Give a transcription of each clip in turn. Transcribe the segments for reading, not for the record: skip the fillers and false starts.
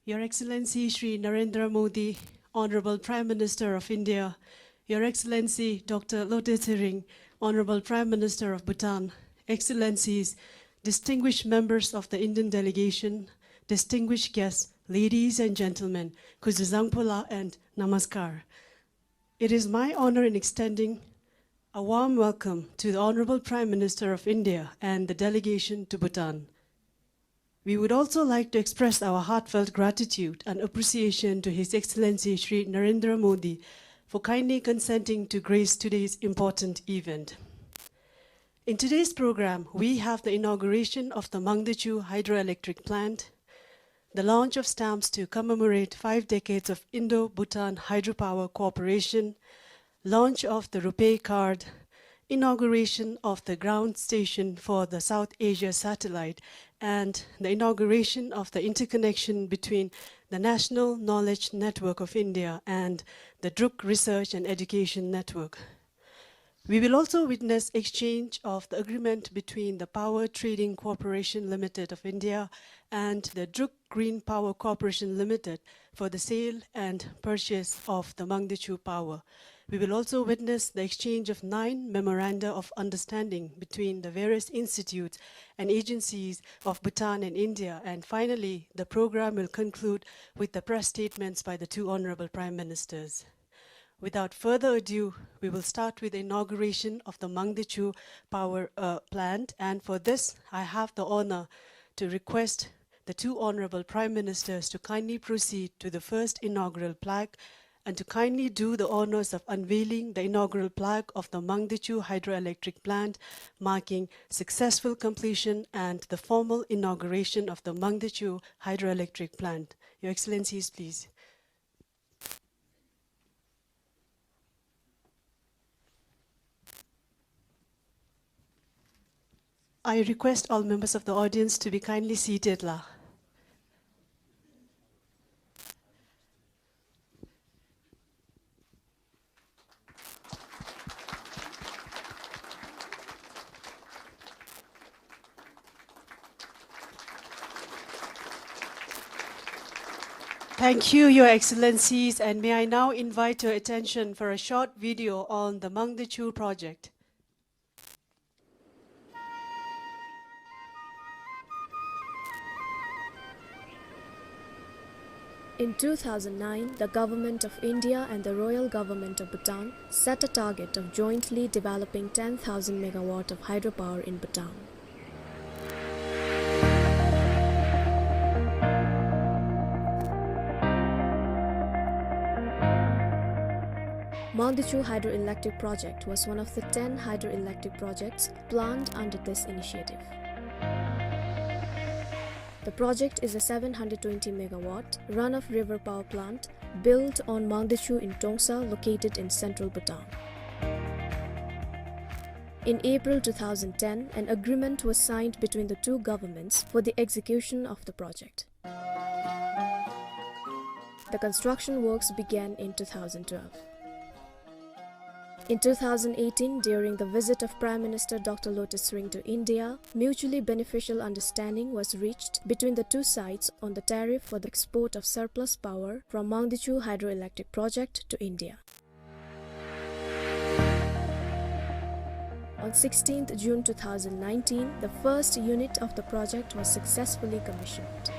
Your Excellency Shri Narendra Modi, Honorable Prime Minister of India, Your Excellency Dr. Lote Tshering, Honorable Prime Minister of Bhutan, Excellencies, distinguished members of the Indian delegation, distinguished guests, ladies and gentlemen, Kuzuzangpola and Namaskar. It is my honor in extending a warm welcome to the Honorable Prime Minister of India and the delegation to Bhutan. We would also like to express our heartfelt gratitude and appreciation to His Excellency Shri Narendra Modi for kindly consenting to grace today's important event. In today's program, we have the inauguration of the Mangdechu hydroelectric plant, the launch of stamps to commemorate 5 decades of Indo-Bhutan hydropower cooperation, launch of the RuPay card, inauguration of the ground station for the South Asia satellite, and the inauguration of the interconnection between the National Knowledge Network of India and the Druk Research and Education Network. We will also witness exchange of the agreement between the Power Trading Corporation Limited of India and the Druk Green Power Corporation Limited for the sale and purchase of the Mangdechu power. We will also witness the exchange of 9 memoranda of understanding between the various institutes and agencies of Bhutan and India. And finally, the program will conclude with the press statements by the 2 honorable prime ministers. Without further ado, we will start with the inauguration of the Mangdechu power plant. And for this, I have the honor to request the 2 honorable prime ministers to kindly proceed to the first inaugural plaque and to kindly do the honors of unveiling the inaugural plaque of the Mangdechu hydroelectric plant, marking successful completion and the formal inauguration of the Mangdechu hydroelectric plant. Your Excellencies, please. I request all members of the audience to be kindly seated. Thank you, Your Excellencies, and may I now invite your attention for a short video on the Mangdechu project. In 2009, the Government of India and the Royal Government of Bhutan set a target of jointly developing 10,000 megawatt of hydropower in Bhutan. Mangdechu hydroelectric project was one of the 10 hydroelectric projects planned under this initiative. The project is a 720 megawatt run-of-river power plant built on Mangdechu in Tongsa, located in central Bhutan. In April 2010, an agreement was signed between the 2 governments for the execution of the project. The construction works began in 2012. In 2018, during the visit of Prime Minister Dr. Lote Tshering to India, mutually beneficial understanding was reached between the 2 sides on the tariff for the export of surplus power from Mangdechu hydroelectric project to India. On 16th June 2019, the first unit of the project was successfully commissioned.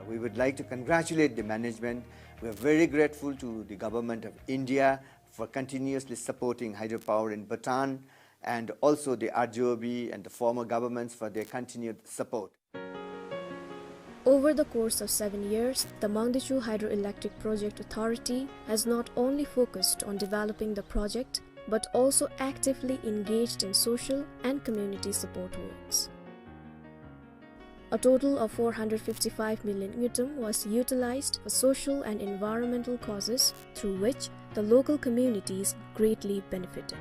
We would like to congratulate the management. We are very grateful to the Government of India for continuously supporting hydropower in Bhutan, and also the RJOB and the former governments for their continued support. Over the course of 7 years, the Mangdechu Hydroelectric Project Authority has not only focused on developing the project, but also actively engaged in social and community support works. A total of 455 million yutum was utilized for social and environmental causes, through which the local communities greatly benefited.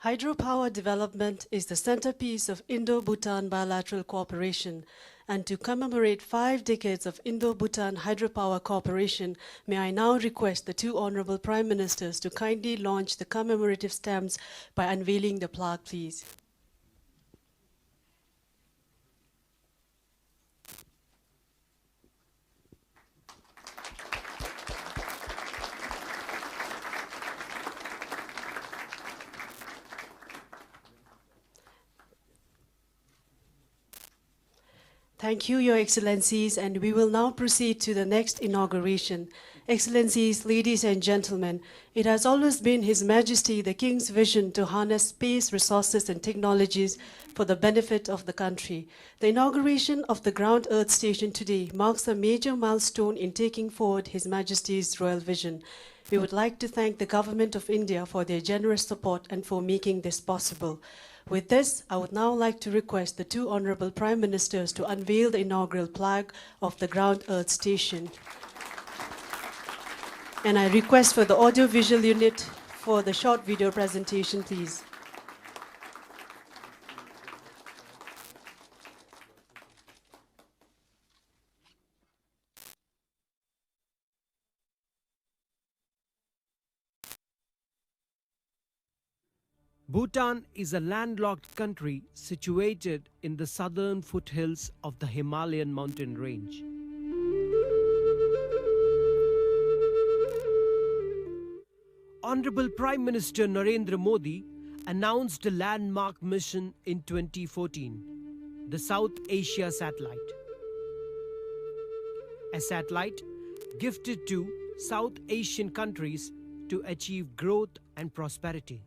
Hydropower development is the centerpiece of Indo-Bhutan bilateral cooperation, and to commemorate 5 decades of Indo-Bhutan hydropower cooperation, may I now request the 2 Honorable Prime Ministers to kindly launch the commemorative stamps by unveiling the plaque, please. Thank you, Your Excellencies, and we will now proceed to the next inauguration. Excellencies, ladies and gentlemen, it has always been His Majesty the King's vision to harness space resources and technologies for the benefit of the country. The inauguration of the Ground Earth Station today marks a major milestone in taking forward His Majesty's royal vision. We would like to thank the Government of India for their generous support and for making this possible. With this, I would now like to request the 2 Honorable Prime Ministers to unveil the inaugural plaque of the Ground Earth Station. And I request for the audio-visual unit for the short video presentation, please. Bhutan is a landlocked country situated in the southern foothills of the Himalayan mountain range. Honorable Prime Minister Narendra Modi announced a landmark mission in 2014, the South Asia Satellite. A satellite gifted to South Asian countries to achieve growth and prosperity.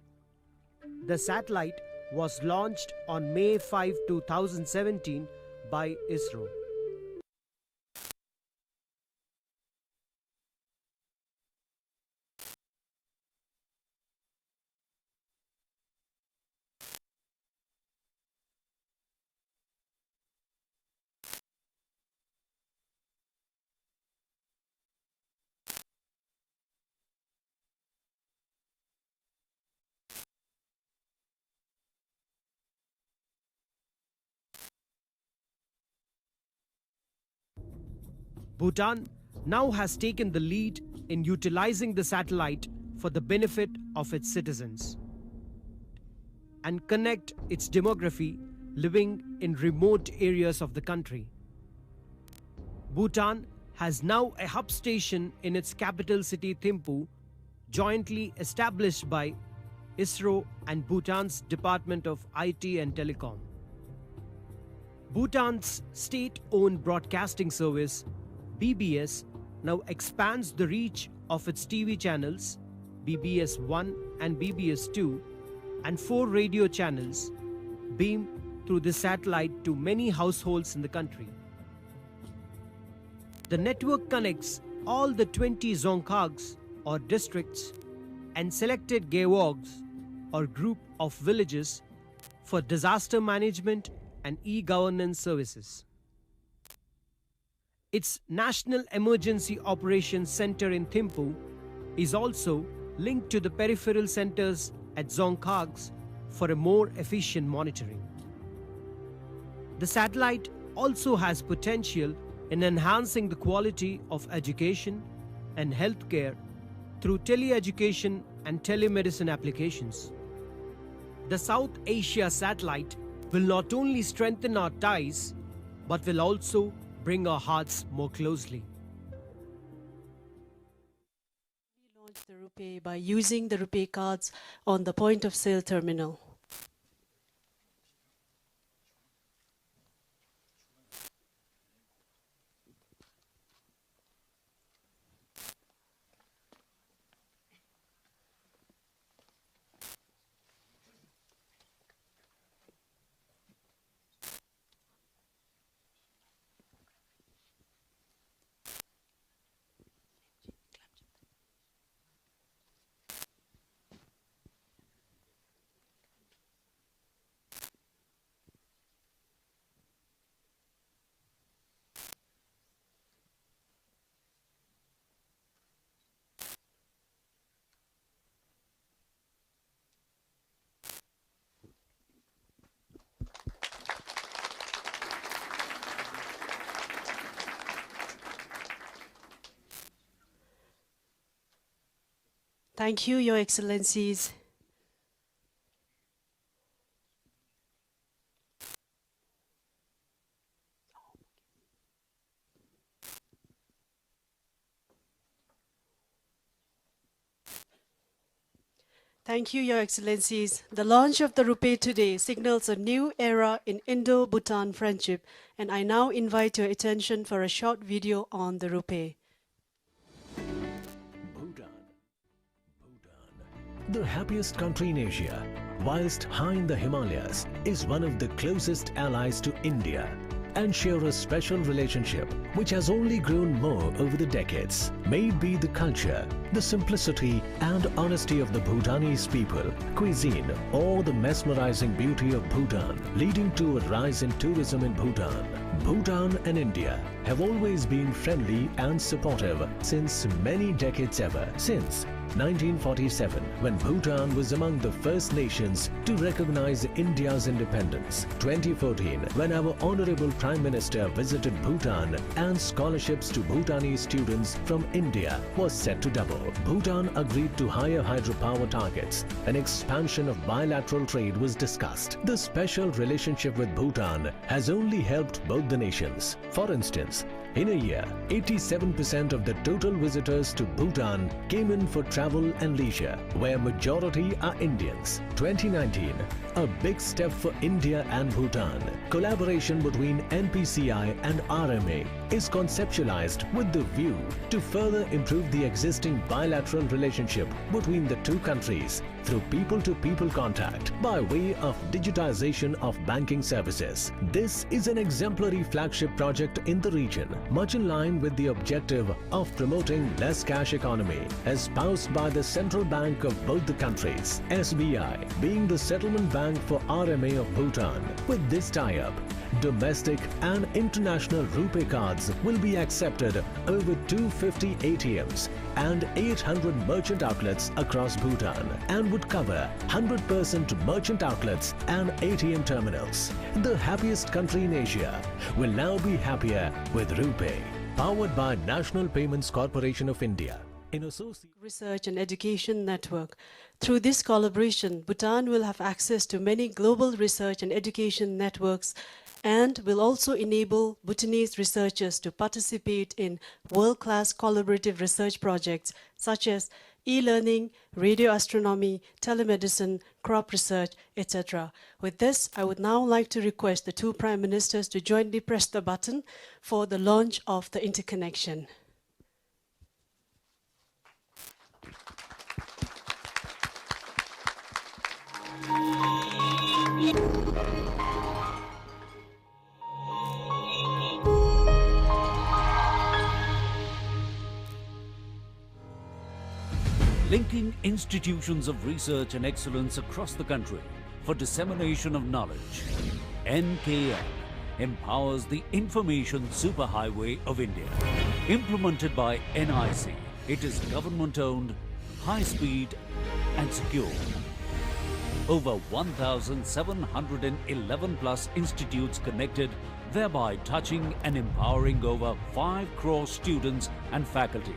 The satellite was launched on May 5, 2017 by ISRO. Bhutan now has taken the lead in utilizing the satellite for the benefit of its citizens and connect its demography living in remote areas of the country. Bhutan has now a hub station in its capital city Thimphu, jointly established by ISRO and Bhutan's Department of IT and Telecom. Bhutan's state-owned broadcasting service, BBS, now expands the reach of its TV channels, BBS 1 and BBS 2, and 4 radio channels, beamed through the satellite to many households in the country. The network connects all the 20 dzongkhags or districts and selected gaewogs or group of villages for disaster management and e-governance services. Its National Emergency Operations Center in Thimphu is also linked to the peripheral centers at dzongkhags for a more efficient monitoring. The satellite also has potential in enhancing the quality of education and healthcare through teleeducation and telemedicine applications. The South Asia Satellite will not only strengthen our ties, but will also bring our hearts more closely. We launched the RuPay by using the RuPay cards on the point of sale terminal. Thank you, Your Excellencies. Thank you, Your Excellencies. The launch of the RuPay today signals a new era in Indo-Bhutan friendship, and I now invite your attention for a short video on the RuPay. Bhutan. The happiest country in Asia, whilst high in the Himalayas, is one of the closest allies to India and share a special relationship which has only grown more over the decades. May it be the culture, the simplicity and honesty of the Bhutanese people, cuisine or the mesmerizing beauty of Bhutan leading to a rise in tourism in Bhutan. Bhutan and India have always been friendly and supportive since many decades ever. Since 1947, when Bhutan was among the first nations to recognize India's independence. 2014, when our Honorable Prime Minister visited Bhutan and scholarships to Bhutanese students from India was set to double. Bhutan agreed to higher hydropower targets. An expansion of bilateral trade was discussed. The special relationship with Bhutan has only helped both the nations. For instance, in a year, 87% of the total visitors to Bhutan came in for travel and leisure, where majority are Indians. 2019, a big step for India and Bhutan. Collaboration between NPCI and RMA is conceptualized with the view to further improve the existing bilateral relationship between the two countries through people-to-people contact by way of digitization of banking services. This is an exemplary flagship project in the region, much in line with the objective of promoting less cash economy espoused by the Central Bank of both the countries, SBI being the settlement bank for RMA of Bhutan. With this tie-up, domestic and international RuPay cards will be accepted over 250 ATMs and 800 merchant outlets across Bhutan and would cover 100% merchant outlets and ATM terminals. The happiest country in Asia will now be happier with RuPay. Powered by National Payments Corporation of India. In association Research and Education Network. Through this collaboration, Bhutan will have access to many global research and education networks and will also enable Bhutanese researchers to participate in world-class collaborative research projects such as e-learning, radio astronomy, telemedicine, crop research, etc. With this, I would now like to request the two Prime Ministers to jointly press the button for the launch of the interconnection. Linking institutions of research and excellence across the country for dissemination of knowledge. NKN empowers the Information Superhighway of India. Implemented by NIC, it is government-owned, high-speed and secure. Over 1,711 plus institutes connected, thereby touching and empowering over 5 crore students and faculty.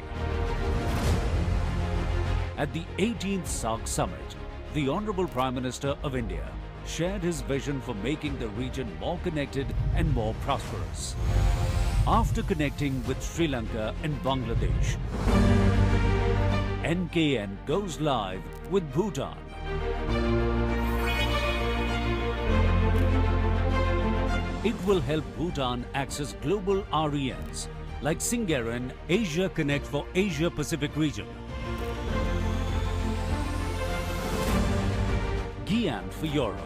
At the 18th SAARC Summit, the Honorable Prime Minister of India shared his vision for making the region more connected and more prosperous. After connecting with Sri Lanka and Bangladesh, NKN goes live with Bhutan. It will help Bhutan access global RENs like Singeren Asia Connect for Asia Pacific region, GIAN for Europe,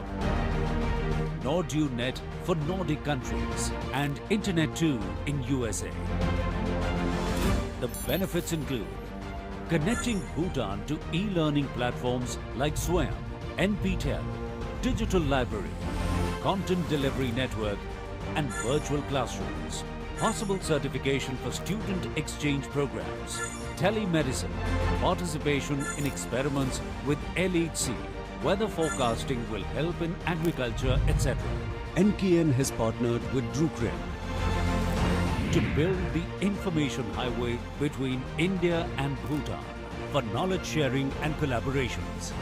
NordUNet for Nordic countries, and Internet 2 in USA. The benefits include connecting Bhutan to e-learning platforms like SWAYAM, NPTEL, Digital Library, Content Delivery Network, and virtual classrooms. Possible certification for student exchange programs, telemedicine, participation in experiments with LHC, weather forecasting will help in agriculture, etc. NKN has partnered with Drukren to build the information highway between India and Bhutan. for knowledge sharing and collaborations.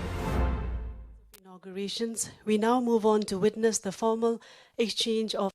Inaugurations, we now move on to witness the formal exchange of